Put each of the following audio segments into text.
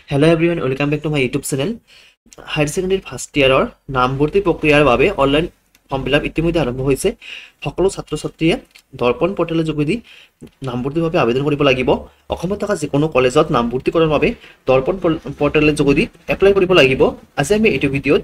Hello everyone, welcome back to my YouTube channel. Higher secondary first year নামভৰ্তি প্ৰক্ৰিয়াৰ বাবে online form fill up ইতিমধ্যে আৰম্ভ হৈছে। সকলো ছাত্ৰ ছাত্ৰীয়ে দৰ্পণ পৰ্টেলৰ যোগেদি নামভৰ্তিৰ বাবে আবেদন কৰিব লাগিব। অসমত থকা যিকোনো কলেজত নামভৰ্তি কৰাৰ বাবে দৰ্পণ পৰ্টেলৰ যোগেদি এপ্লাই কৰিব লাগিব। আজি আমি এইটো ভিডিঅ'ত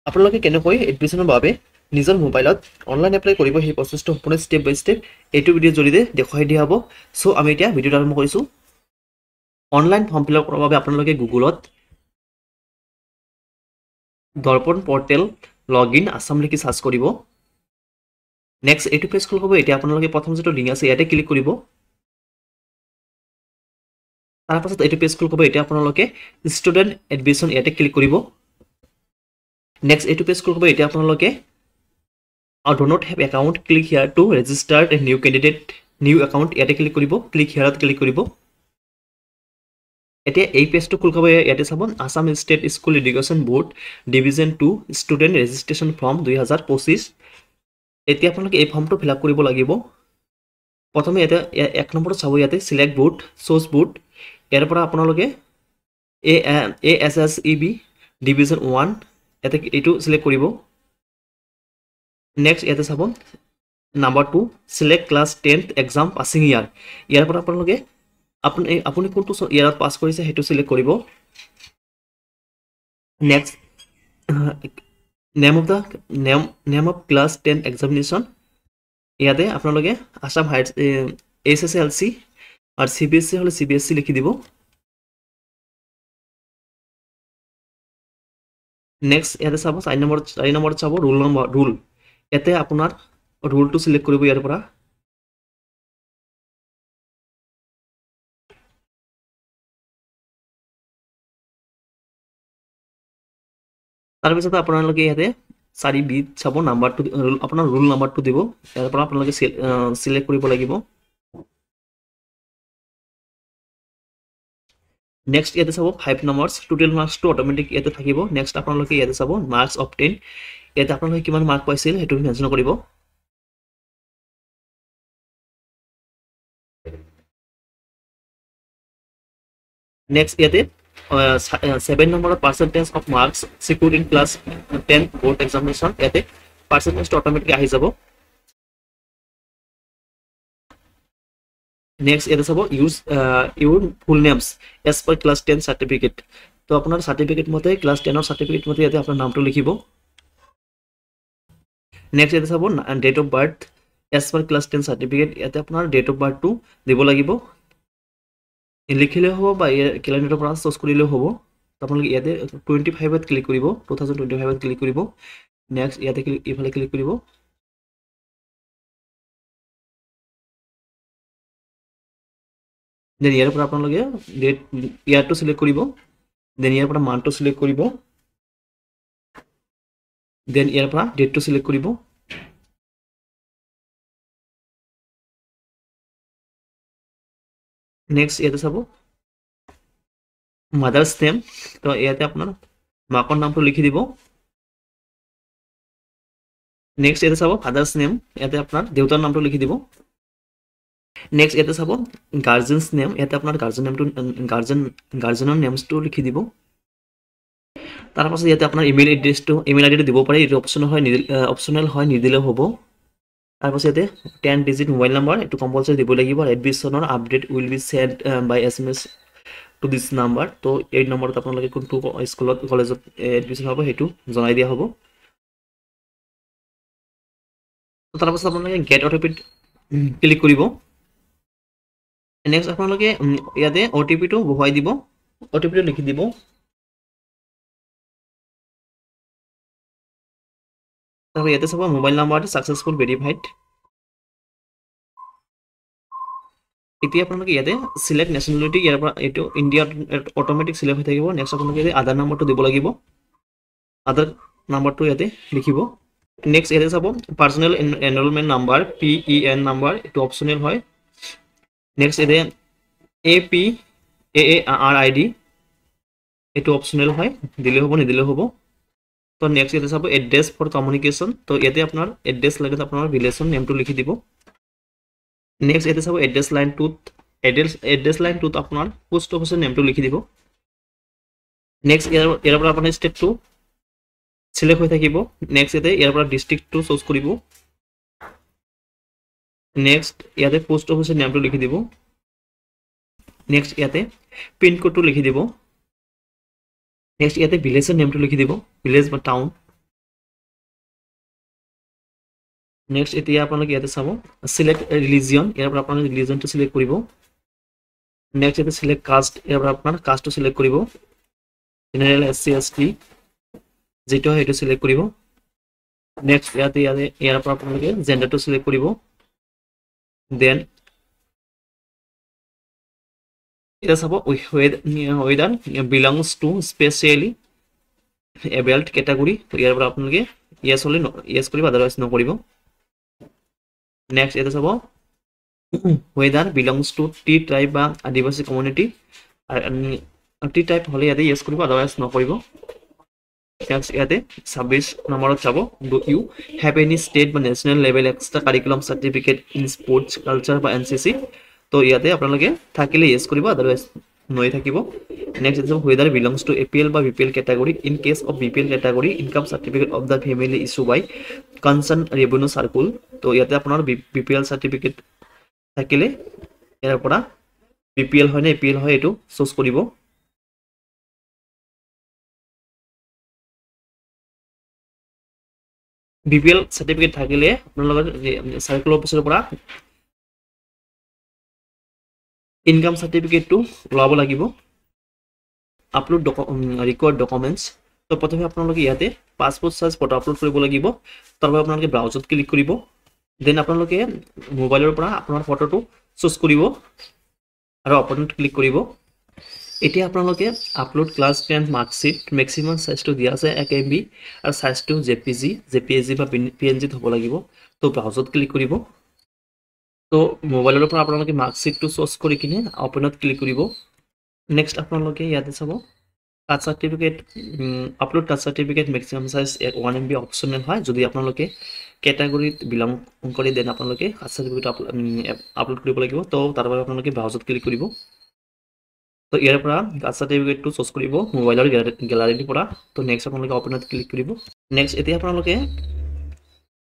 আপোনালোকে কেনেকৈ এডমিশ্যনৰ বাবে নিজৰ মোবাইলত অনলাইন এপ্লাই কৰিব সেই প্ৰচেছটো সম্পূৰ্ণ ষ্টেপ বাই ষ্টেপ এইটো ভিডিঅ'ৰ জৰিয়তে দেখুৱাই দিয়া হ'ব। সো আমি এতিয়া ভিডিঅ'টো আৰম্ভ কৰিছোঁ। অনলাইন ফৰ্ম ফিল আপ কৰাৰ বাবে আপোনালোকে গুগলত দৰ্পণ পৰ্টেল লগইন আসাম লিখি সাৰ্চ কৰিব। নেক্সট এইটো পেজ খুল হ'ব। এতিয়া আপোনালোকে প্ৰথম যেটো লিংক আছে ইয়াতে ক্লিক কৰিব। তাৰ পাছত এইটো পেজ খুল হ'ব। এতিয়া আপোনালোকে ষ্টুডেন্ট এডমিশন ইয়াতে ক্লিক কৰিব। নেক্সট এইটো পেজ খুল হ'ব। এতিয়া আপোনালোকে do not have account, click here to register a new candidate, new account ইয়াতে ক্লিক কৰিব। ক্লিক হেয়াৰত ক্লিক কৰিব। এতিয়া এই পেজটো খুল খাব। ইয়াতে চাব Assam state school education board division 2 student registration form 2025। এতিয়া আপোনালোকে এই ফৰ্মটো ফিল আপ কৰিব লাগিব। প্ৰথমে ইয়াতে এক নম্বৰত চাব ইয়াতে সিলেক্ট বোৰ্ড সোৰ্স বোৰ্ড ইয়াৰ পৰা আপোনালোকে ASSEB ডিভিজন 1 ইয়াতে এইটো সিলেক্ট কৰিব। নেক্সট ইয়াতে চাব number 2 select class 10th exam passing year ইয়াৰ পৰা আপোনালোকে আপুনি কোনটো ইয়াৰত পাস কৰিছে হেতু সিলেক্ট কৰিব। Next name of class 10 examination ইয়াতে আপোনালোকে আসাম হায়াৰ SSLC আৰু CBSE হলে CBSE লিখি দিব। নেক্সট ইয়াতে চাব 4 নম্বৰ চাব ৰুল ইয়াতে আপোনাৰ ৰুলটো সিলেক্ট কৰিব। ইয়াৰ পৰা তাৰ পিছত আপোনালোকে ইয়াতে 4B চাব নাম্বাৰটো আপোনাৰ ৰুল নাম্বাৰটো দিব। ইয়াৰ পৰা আপোনালোকে সিলেক্ট কৰিব লাগিব। নেক্সট ইয়াতে চাব 5 নম্বৰস টোটাল মাৰ্কসটো অটোমেটিক ইয়াতে থাকিব। নেক্সট আপোনালোকে ইয়াতে চাব মাৰ্কস অবটেইন ইয়াতে আপোনালোকে কিমান মাৰ্ক পাইছিল হেতু মেনশন কৰিব। নেক্সট ইয়াতে 7 নম্বৰত percentage of marks secured in class 10 board examination ইয়াতে পার্সেন্টেজটো অটোমেটিক আহি যাব। নেক্সট ইয়াতে চাব use your full names as per class 10 certificate. তো আপনার সার্টিফিকেট মতে ক্লাস 10 এর সার্টিফিকেট মতে ইয়াতে আপনার নামটো লিখিব। নেক্সট ইয়াতে চাব date of birth as per class 10 certificate ইয়াতে আপনার ডেট অফ বার্থটো দিব লাগিব। লিখিলে হ'ব বা ক্যালেন্ডাৰৰ পৰা চুজ কৰিলে হ'ব। আপোনালোকে ইয়াতে 25ত ক্লিক কৰিব 2025ত ক্লিক কৰিব। নেক্সট ইয়াতে ইফালে ক্লিক কৰিব। দেন ইয়াৰ পৰা আপোনালোকে ডেট ইয়াৰটো সিলেক্ট কৰিব। দেন ইয়াৰ পৰা মান্থটো সিলেক্ট কৰিব। দেন ইয়াৰ পৰা ডেটটো সিলেক্ট কৰিব। নেক্সট ইয়াতে চাব মাদাৰ্স নেম তো ইয়াতে আপনাৰ মাকৰ নামটো লিখি দিব। নেক্সট ইয়াতে চাব ফাদাৰ্স নেম ইয়াতে আপনাৰ দেউতাৰ নামটো লিখি দিব। নেক্সট ইয়াতে চাব গাৰ্জেন্স নেম ইয়াতে আপনাৰ গাৰ্জেন নেমটো গাৰ্জেনৰ নেমটো লিখি দিব। তাৰ পাছত ইয়াতে আপনাৰ ইমেইল এড্ৰেছটো ইমেইল আইডিটো দিব পাৰে। এইটো অপশনাল হয় নিদিলেও হ'ব। তাৰ পাছত ইয়াতে 10 ডিজিট মোবাইল নাম্বাৰ এইটো কম্পালসৰি দিব লাগিব। এডমিশনৰ update will be send by SMS to this number। তো এই নম্বৰত আপোনালোকে কোনটো স্কুলত কলেজত এডমিশন হ'ব হেতু জনাই দিয়া হ'ব। তো তাৰ পাছত আপোনালোকে গেট OTP ক্লিক কৰিব। নেক্সট আপোনালোকে ইয়াতে OTP টো বহুৱাই দিব। OTP টো লিখি দিব। তো ইয়াতে চাব মোবাইল নাম্বাৰটো সাকসেসফুল ভেৰিফাইড। এতিয়া আপোনালোকে ইয়াতে সিলেক্ট নেশনালিটি ইয়াৰ পৰা এইটো ইন্ডিয়া অটোমেটিক সিলেক্ট হৈ থাকিব। নেক্সট আপোনালোকে ইয়াতে আধাৰ নাম্বাৰটো দিব লাগিব। আধাৰ নাম্বাৰটো ইয়াতে লিখিব। নেক্সট ইয়াতে চাব personal enrolment number PEN number এইটো অপশনাল হয়। নেক্সট ইয়াতে APAARID এইটো অপশনাল হয় দিলে হ'ব নিদিলে হ'ব। তো নেক্সট ইয়াতে চাব এড্ৰেছ ফৰ কমিউনিকেশ্যন তো ইয়াতে আপোনাৰ এড্ৰেছ লাগে আপোনাৰ ভিলেজৰ নেমটো লিখি দিব। নেক্সট ইয়াতে চাব এড্ৰেছ লাইন 2 আপোনাৰ পোষ্ট অফিচৰ নেমটো লিখি দিব। নেক্সট ইয়াৰ পৰা আপোনাৰ ষ্টেটটো সিলেক্ট হৈ থাকিব নেক্সট ইয়াৰ পৰা ডিস্ট্ৰিক্টটো চুজ কৰিব নেক্সট ইয়াতে পোষ্ট অফিচৰ নামটো লিখি দিব নেক্সট ইয়াতে পিন কোডটো লিখি দিব নেক্সট ইয়াতে ভিলেজৰ নেমটো লিখি দিব ভিলেজ বা টাউন নেক্সট এতিয়া আপোনালোকে ইয়াতে চাব সিলেক্ট ৰিলিজিয়ন ইয়াৰ পৰা আপোনালোকে ৰিলিজিয়নটো সিলেক্ট কৰিব নেক্সট ইয়াতে সিলেক্ট কাষ্ট ইয়াৰ পৰা আপোনাৰ কাষ্টটো সিলেক্ট কৰিব জেনাৰেল SC ST যেটো হেটো সিলেক্ট কৰিব নেক্সট ইয়াৰ পৰা আপোনালোকে জেন্ডাৰটো সিলেক্ট কৰিব দেন এটা চাব whether belongs to specially abled category তো ইয়াৰ পৰা আপোনালোকে yes হলে yes কৰিব otherwise no কৰিব নেক্সট এটা চাব whether belongs to T tribe বা আদিবাসী community T type হলে ইয়াতে yes কৰিব otherwise no কৰিব নেক্সট ইয়াতে 26 নম্বৰত চাব do you have any state বা national level extra curriculum certificate in sports culture বা NCC তো ইয়াতে আপোনালোকে থাকিলে yes কৰিব otherwise no থাকিব next is whether belongs to APL বা BPL category in case of BPL category income certificate of the family issued by concerned revenue circle তো ইয়াতে আপোনাৰ BPL certificate থাকিলে ইয়াৰ পৰা BPL হয় না APL হয় এটো চুজ কৰিব BPL certificate থাকিলে আপোনালোকৰ সাৰ্কেল অফিচৰ পৰা ইনকাম সাৰ্টিফিকেটটো লাব লাগিব আপলোড ৰিকোয়াৰ্ড ডকুমেন্টস তো প্ৰথমে আপোনালোকে ইয়াতে পাসপোৰ্ট সাইজ ফটো আপলোড কৰিব লাগিব তাৰপৰা আপোনালোকে ব্ৰাউজত ক্লিক কৰিব দেন আপোনালোকে মোবাইলৰ পৰা আপোনাৰ ফটোটো চুজ কৰিব আৰু আপলোড ক্লিক কৰিব এতিয়া আপোনালোকে আপলোড ক্লাস 10 মাৰ্কশিট ম্যাক্সিমাম সাইজটো দিয়া আছে 1 MB আৰু সাইজটো JPG বা PNG হ'ব লাগিব তো ব্ৰাউজত ক্লিক কৰিব তো মোবাইলৰ পৰা আপোনালোকে মাৰ্কশিটটো চুজ কৰি কিনে ওপেনত ক্লিক কৰিব নেক্সট আপোনালোকে ইয়াতে চাব caste certificate upload caste certificate maximum size 1 MB optional হয় যদি আপোনালোকে ক্যাটাগরিত বিলং কৰি দেন আপোনালোকে কাস্ট সাৰ্টিফিকেট আপলোড কৰিব লাগিব তো তাৰপৰা আপোনালোকে ব্ৰাউজত ক্লিক কৰিব তো ইয়াৰ পৰা কাস্ট সাৰ্টিফিকেটটো চুজ কৰিব মোবাইলৰ গ্যালাৰীৰ পৰা তো নেক্সট আপোনালোকে ওপেনত ক্লিক কৰিব নেক্সট এতিয়া আপোনালোকে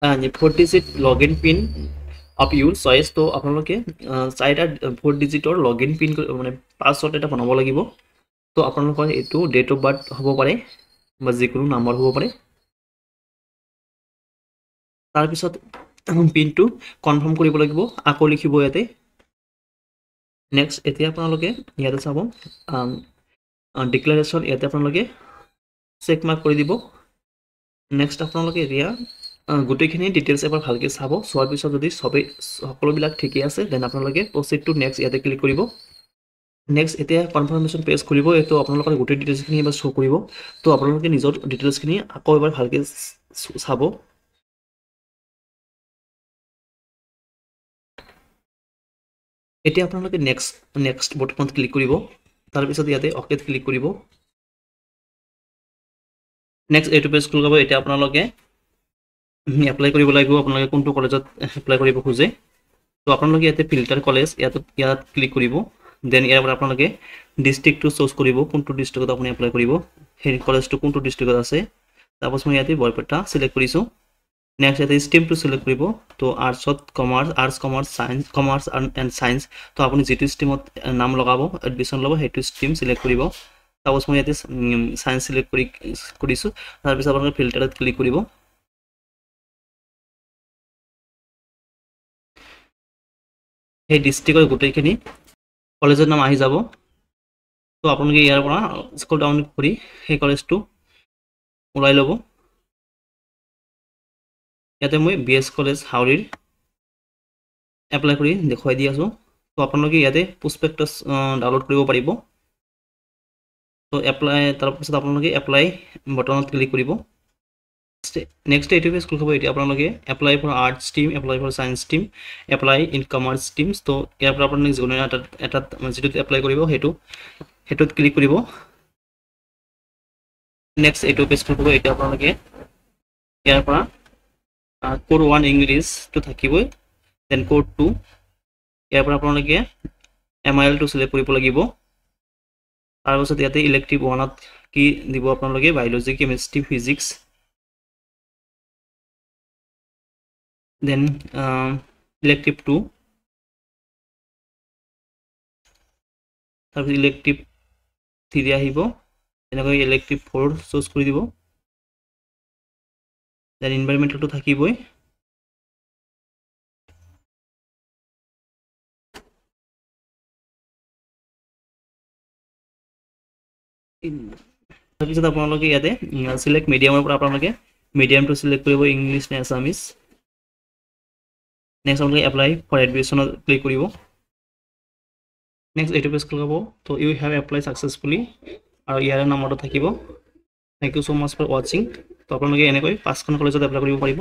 4 digit login pin of your choice তো আপোনালোকে চাইটা 4 ডিজিটৰ লগইন পিন মানে পাসওয়াৰ্ড এটা বনাব লাগিব তো আপোনালোকৰ এটো ডেট অফ বাৰ্থ হ'ব পাৰে বা যিকোনো নম্বৰ হ'ব পাৰে তাৰ পিছত পিনটো কনফাৰ্ম কৰিব লাগিব আকৌ লিখিব ইয়াতে নেক্সট এতিয়া আপোনালোকে ইয়াতে চাব ডিক্লাৰেচন ইয়াতে আপোনালোকে চেক মাৰ্ক কৰি দিব নেক্সট আপোনালোকে এতিয়া গোটেইখিনি ডিটেইলছ এবাৰ ভালকে চাব সোৱাৰ পিছত যদি সবে সকলোবিলাক ঠিকই আছে দেন আপোনালোকে প্ৰসিড টু নেক্সট ইয়াতে ক্লিক কৰিব নেক্সট এতিয়া কনফাৰ্মেশন পেজ খুলিব এটো আপোনালোকৰ গোটেই ডিটেইলছখিনি এবাৰ শো কৰিব তো আপোনালোকে নিজৰ ডিটেইলছখিনি আকৌ এবাৰ ভালকে চাব এতিয়া আপোনালোকে নেক্সট বটনত ক্লিক কৰিব তাৰ পিছত ইয়াতে ওকেত ক্লিক কৰিব নেক্সট এটো পেজ খুলিব এতিয়া আপোনালোকে এপ্লাই কৰিব লাগিব আপোনালোকে কোনটো কলেজত এপ্লাই কৰিব খুজে তো আপোনালোকে ইয়াতে ফিল্টাৰ কলেজ ইয়াত ক্লিক কৰিব দেন ইয়াৰ পৰা আপোনালোকে ডিস্ট্ৰিক্টটো চুজ কৰিব কোনটো ডিস্ট্ৰিক্টত আপুনি এপ্লাই কৰিব সেই কলেজটো কোনটো ডিস্ট্ৰিক্টত আছে তাৰপাছত মই ইয়াতে বৰপেটা সিলেক্ট কৰিছো নেক্সট ইয়াতে স্ট্ৰীমটো সিলেক্ট কৰিব তো আৰ্টছত commerce science commerce and science তো আপুনি যেটো স্ট্ৰীমত নাম লগাব এডমিশন ল'ব সেইটো স্ট্ৰীম সিলেক্ট কৰিব তাৰপাছত মই ইয়াতে সায়েন্স সিলেক্ট কৰিছো তাৰপিছত আপোনালোকে ফিল্টাৰত ক্লিক কৰিব এই ডিস্ট্ৰিক্টৰ গোটেইখিনি কলেজৰ নাম আহি যাব তো আপোনালোকে ইয়াৰ পৰা স্ক্ৰল ডাউন কৰি সেই কলেজটো উলাই ল'ব ইয়াতে মই BS কলেজ হাউৰিৰ এপ্লাই কৰি দেখুৱাই দি আছো তো আপোনালোকে ইয়াতে প্ৰসপেক্টাস ডাউনলোড কৰিব পাৰিব তো এপ্লাই তাৰপিছত আপোনালোকে এপ্লাই বটনত ক্লিক কৰিব নেক্সট এটো পেজ খুলিব এতিয়া আপোনালোকে apply for art stream apply for science stream apply in commerce streams তো ইয়াৰ পৰা আপোনালোকে যিকোনো এটা যেটো এপ্লাই কৰিব হেটোত ক্লিক কৰিব নেক্সট এটো পেজ খুলিব এতিয়া আপোনালোকে ইয়াৰ পৰা কোড 1 ইংলিছ তো থাকিবই দেন কোড 2 ইয়াৰ পৰা আপোনালোকে MIL টো সিলেক্ট কৰিব লাগিব তাৰ পিছত ইয়াতে ইলেক্টিভ 1ত কি দিব আপোনালোকে biology chemistry physics then elective 2 তাৰপিছত ইলেক্টিভ 3 আহিব এনেকৈ ইলেক্টিভ 4 চুজ কৰি দিব দেন এনভাইৰনমেন্টটো থাকিবই তাৰপিছত আপোনালোকে ইয়াতে সিলেক্ট মিডিয়ামৰ পৰা আপোনালোকে মিডিয়ামটো সিলেক্ট কৰিব ইংলিছ নে আছামিজ নেক্সট আপোনালোকে এপ্লাই ফৰ এডমিশ্যনত ক্লিক কৰিব নেক্সট এইটো পেজ খোলাব তো ইউ হেভ এপ্লাই সাকসেসফুলি আৰু ইয়াৰ নাম্বাৰটো থাকিব thank you so much for watching তো আপোনালোকে এনেকৈ 5খন কলেজত এপ্লাই কৰিব পাৰিব